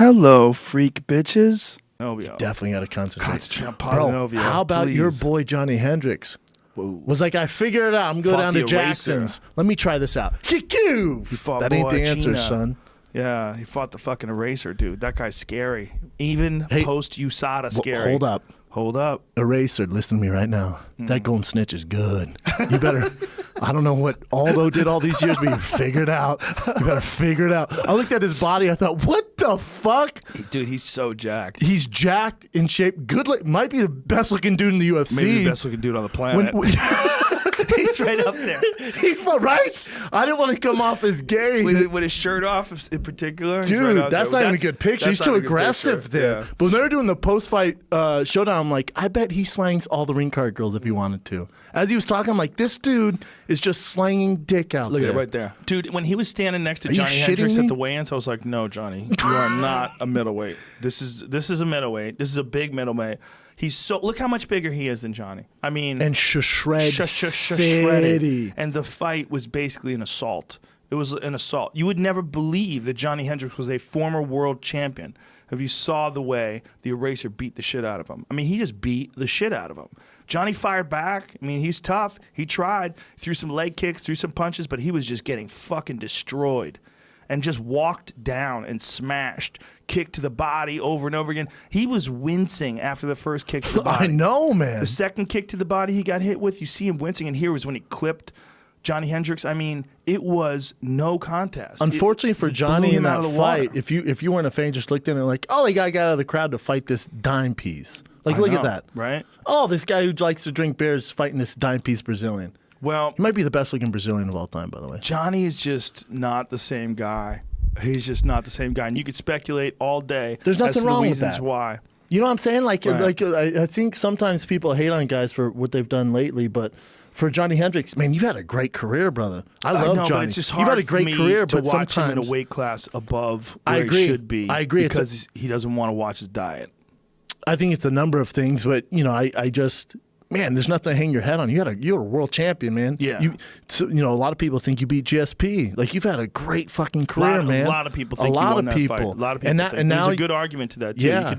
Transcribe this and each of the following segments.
Hello, freak bitches. Novio. Definitely got to concentrate. Concentrate on Paulo Novio. How about please. your boy Johny Hendricks? Whoa. Was like, I figured it out. I'm going Fought down the to Jackson's. Let me try this out. That ain't the answer, Boachina. son. Yeah, he fought the fucking eraser, dude. That guy's scary. Even post USADA scary. Hold up. Hold up. Eraser, listen to me right now. That golden snitch is good. You better, I don't know what Aldo did all these years, but you figured it out. You better figure it out. I looked at his body. I thought, what the fuck? Dude, he's so jacked. He's jacked, in shape. Good. Might be the best looking dude in the UFC. Maybe the best looking dude on the planet. He's right up there. He's right. I didn't want to come off as gay. With his shirt off in particular. Dude, right that's not even a good picture. He's too aggressive there. Yeah. But when they were doing the post-fight showdown, I'm like, I bet he slangs all the ring card girls if he wanted to. As he was talking, I'm like, this dude is just slanging dick out there. Look at it right there. Dude, when he was standing next to Are you Johny Hendricks shitting me? at the weigh-ins, I was like, no, Johnny, you are not a middleweight. This is a middleweight. This is a big middleweight. He's so look how much bigger he is than Johnny. I mean, and shredded. And the fight was basically an assault. It was an assault. You would never believe that Johny Hendricks was a former world champion if you saw the way the eraser beat the shit out of him. I mean, he just beat the shit out of him. Johnny fired back. I mean, he's tough. He tried, threw some leg kicks, threw some punches, but he was just getting fucking destroyed. And just walked down and smashed, kicked to the body over and over again. He was wincing after the first kick to the body. I know, man. The second kick to the body he got hit with, you see him wincing, and here was when he clipped Johny Hendricks. I mean, it was no contest. Unfortunately for Johnny in that fight, if you weren't a fan, just looked in and like, oh, he got out of the crowd to fight this dime piece. Like, look at that. Right? Oh, this guy who likes to drink beers fighting this dime piece Brazilian. Well, he might be the best looking Brazilian of all time, by the way. Johnny is just not the same guy. He's just not the same guy, and you could speculate all day. There's nothing wrong with that. Reasons why. You know what I'm saying? Like, Right. I think sometimes people hate on guys for what they've done lately, but for Johnny Hendricks, man, you've had a great career, brother. I love know, Johnny. but it's just You've hard had a great for me career, to but watch him in sometimes a weight class above where I agree. he should be. I agree. Because he doesn't want to watch his diet. I think it's a number of things, but you know, I just. Man, there's nothing to hang your head on. You're a world champion, man. Yeah. So, a lot of people think you beat GSP. Like, you've had a great fucking career, man. A lot of people think you won that fight. A lot of people think. And now there's a good argument to that too. Yeah.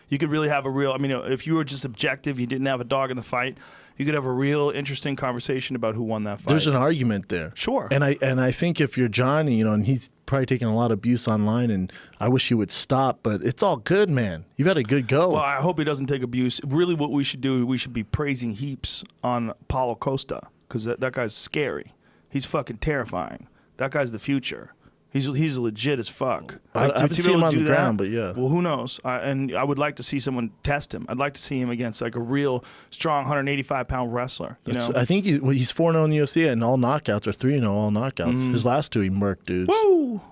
You could really have a real. I mean, if you were just objective, you didn't have a dog in the fight, you could have a real interesting conversation about who won that fight. There's an argument there. Sure. And I think if you're Johnny, and he's probably taking a lot of abuse online, and I wish he would stop, but it's all good, man. You've had a good go. Well, I hope he doesn't take abuse. Really, what we should do, we should be praising heaps on Paulo Costa, because that guy's scary. He's fucking terrifying. That guy's the future. He's legit as fuck. I haven't seen him on the ground, but yeah. Well, who knows? And I would like to see someone test him. I'd like to see him against like a real strong 185-pound wrestler. You know? I think he's 4-0 in the UFC and all knockouts, or 3-0 all knockouts. His last two, he murked dudes. Woo!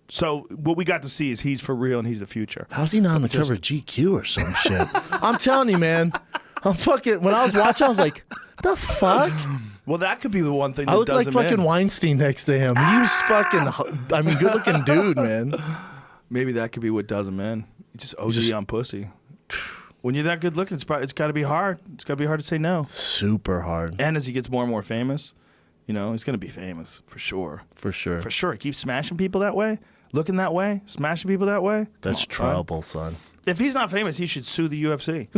So what we got to see is he's for real and he's the future. How's he not on the cover of GQ or some shit? I'm telling you, man. When I was watching, I was like, the fuck? Well, that could be the one thing that I look does like him fucking in. Weinstein next to him. He was fucking, good-looking dude, man. Maybe that could be what does him in. You just OD on pussy. When you're that good looking, it's got to be hard. It's got to be hard to say no. Super hard. And as he gets more and more famous, he's going to be famous for sure. For sure. For sure. He keeps smashing people that way, looking that way, smashing people that way. That's trouble, son. If he's not famous, he should sue the UFC.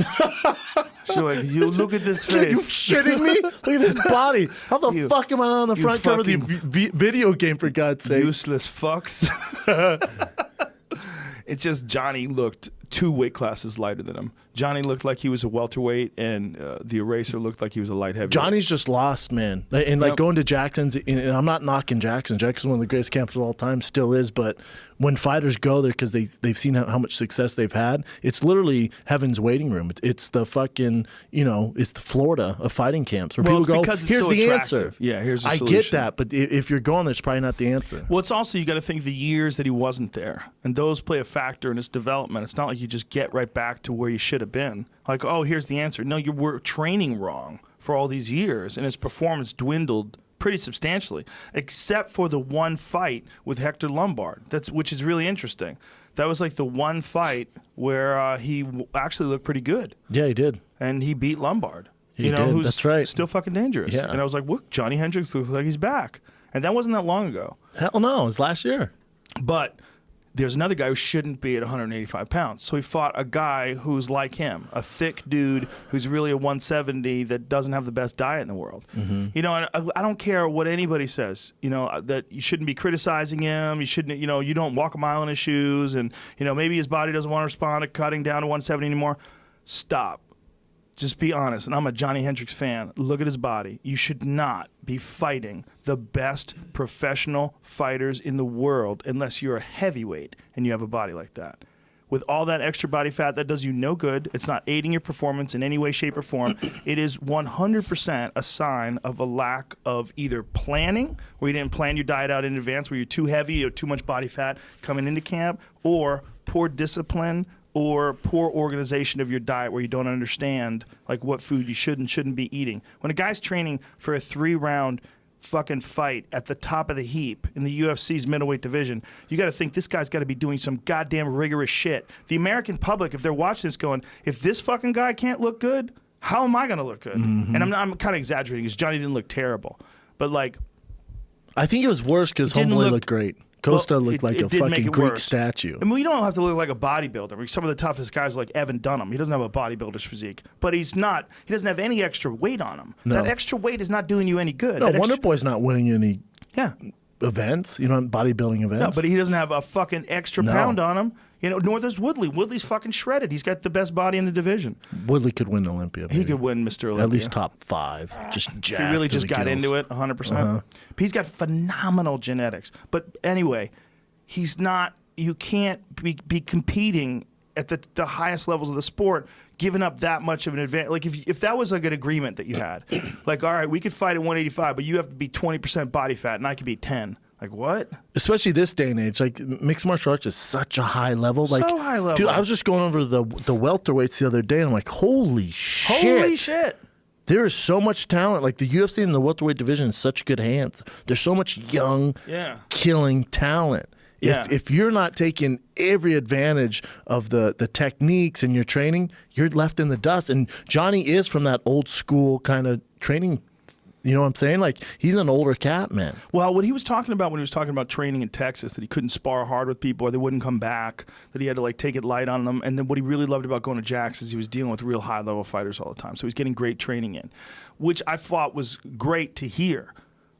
So like, you look at this face. You shitting me? Look at this body. How the fuck am I on the front cover of the video game, for God's sake? Useless fucks. It's just Johnny looked 2 weight classes lighter than him. Johnny looked like he was a welterweight, and the eraser looked like he was a light heavyweight. Johnny's just lost, man. And going to Jackson's, and I'm not knocking Jackson. Jackson's one of the greatest camps of all time, still is. But when fighters go there because they've seen how much success they've had, it's literally heaven's waiting room. It's the fucking, it's the Florida of fighting camps where people go, here's the answer. Yeah, here's the I solution. get that, but if you're going there, it's probably not the answer. Well, it's also, you got to think the years that he wasn't there, and those play a factor in his development. It's not like you just get right back to where you should have been. Like, oh, here's the answer. No, you were training wrong for all these years, and his performance dwindled pretty substantially, except for the one fight with Hector Lombard. Which is really interesting. That was like the one fight where he actually looked pretty good. Yeah, he did. And he beat Lombard. He did. Who's That's right. still fucking dangerous. Yeah. And I was like, look, Johnny Hendricks looks like he's back. And that wasn't that long ago. Hell no, it was last year. But there's another guy who shouldn't be at 185 pounds. So he fought a guy who's like him, a thick dude who's really a 170 that doesn't have the best diet in the world. You know, and I don't care what anybody says, you know, that you shouldn't be criticizing him. You shouldn't, you know, you don't walk a mile in his shoes, and, you know, maybe his body doesn't want to respond to cutting down to 170 anymore. Stop. Just be honest, and I'm a Johny Hendricks fan. Look at his body. You should not be fighting the best professional fighters in the world unless you're a heavyweight and you have a body like that. With all that extra body fat, that does you no good. It's not aiding your performance in any way, shape, or form. It is 100% a sign of a lack of either planning, where you didn't plan your diet out in advance, where you're too heavy or too much body fat coming into camp, or poor discipline, or poor organization of your diet where you don't understand like what food you should and shouldn't be eating. When a guy's training for a 3-round fucking fight at the top of the heap in the UFC's middleweight division, you got to think this guy's got to be doing some goddamn rigorous shit. The American public, if they're watching this going, if this fucking guy can't look good, how am I going to look good? And I'm kind of exaggerating because Johnny didn't look terrible. But like, I think it was worse because Homeboy looked great. Costa looked like a fucking Greek statue. I mean, you don't have to look like a bodybuilder. I mean, some of the toughest guys are like Evan Dunham. He doesn't have a bodybuilder's physique, but he doesn't have any extra weight on him. No. That extra weight is not doing you any good. No, Wonder Boy's not winning any events, you know, bodybuilding events. No, but he doesn't have a fucking extra pound on him. You know, nor does Woodley. Woodley's fucking shredded. He's got the best body in the division. Woodley could win Olympia. Maybe. He could win Mr. Olympia. At least top 5. Just jacked. If he really just got into it 100%. He's got phenomenal genetics. But anyway, he's not. You can't be competing at the highest levels of the sport, giving up that much of an advantage. Like if that was like an agreement that you had, like, all right, we could fight at 185, but you have to be 20% body fat, and I could be 10. Like, what? Especially this day and age. Like, mixed martial arts is such a high level. Like, so high level. Dude, I was just going over the welterweights the other day, and I'm like, holy shit. Holy shit. There is so much talent. Like, the UFC and the welterweight division is such good hands. There's so much young, killing talent. Yeah. If you're not taking every advantage of the techniques and your training, you're left in the dust. And Johnny is from that old school kind of training. You know what I'm saying? Like, he's an older cat, man. Well, what he was talking about when he was talking about training in Texas, that he couldn't spar hard with people or they wouldn't come back, that he had to, like, take it light on them. And then what he really loved about going to Jax is he was dealing with real high-level fighters all the time. So he was getting great training in, which I thought was great to hear.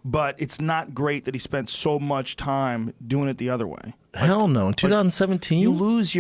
But it's not great that he spent so much time doing it the other way. Hell no. In 2017? You lose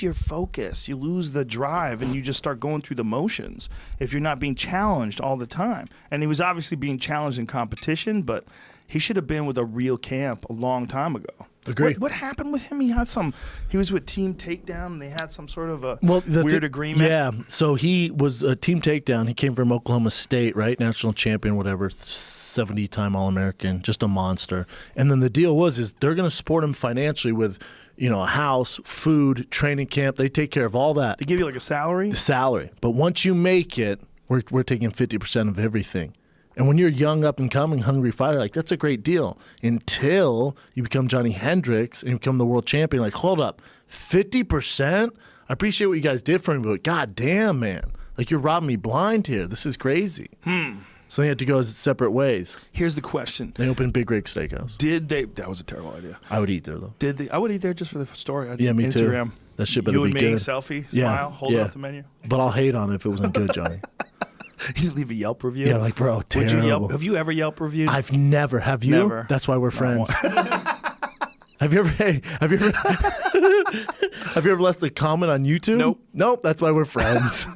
your focus. You lose the drive, and you just start going through the motions if you're not being challenged all the time. And he was obviously being challenged in competition, but he should have been with a real camp a long time ago. Agree. What happened with him? He was with Team Takedown, and they had some sort of a weird agreement. Yeah, so he was a Team Takedown. He came from Oklahoma State, right? National champion, whatever, 70-time All-American, just a monster. And then the deal is they're going to support him financially with, you know, a house, food, training camp. They take care of all that. They give you like a salary? The salary. But once you make it, we're taking 50% of everything. And when you're a young, up-and-coming, hungry fighter, like, that's a great deal. Until you become Johny Hendricks and you become the world champion. Like, hold up, 50%? I appreciate what you guys did for me, but goddamn, man. Like, you're robbing me blind here. This is crazy. So they had to go separate ways. Here's the question. They opened Big Rig Steakhouse. That was a terrible idea. I would eat there, though. I would eat there just for the story. Yeah, me Instagram. too. That shit better be good. You and me, selfie, smile, hold up the menu. But I'll hate on it if it wasn't good, Johnny. You leave a Yelp review? Yeah, like, bro, terrible. Have you ever Yelp reviewed? I've never. Have you? Never. That's why we're friends. Have you ever left a comment on YouTube? Nope. That's why we're friends.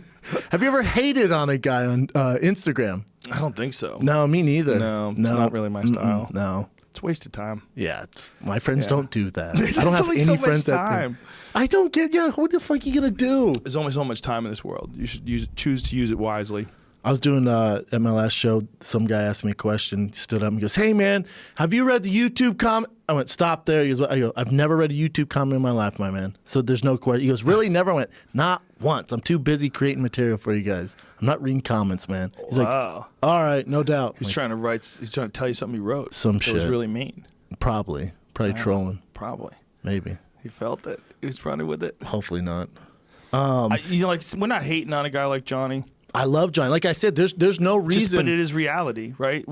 Have you ever hated on a guy on Instagram? I don't think so. No, me neither. No, it's not really my style. No. It's a waste of time. Yeah, my friends don't do that. I don't have any friends that time. I don't get. Yeah, what the fuck are you gonna do? There's only so much time in this world. You should choose to use it wisely. I was doing at my last show. Some guy asked me a question. He stood up and goes, "Hey man, have you read the YouTube comment?" I went, "Stop there." He goes, "I've never read a YouTube comment in my life, my man." So there's no question. He goes, "Really? Never?" I went, "Not once. I'm too busy creating material for you guys. I'm not reading comments, man." He's like, "All right, no doubt." He's trying to tell you something he wrote. Some shit. It was really mean. Probably trolling. Probably. Maybe. He felt it. He was running with it. Hopefully not. We're not hating on a guy like Johnny. I love Johnny. Like I said, there's no reason. But it is reality, right?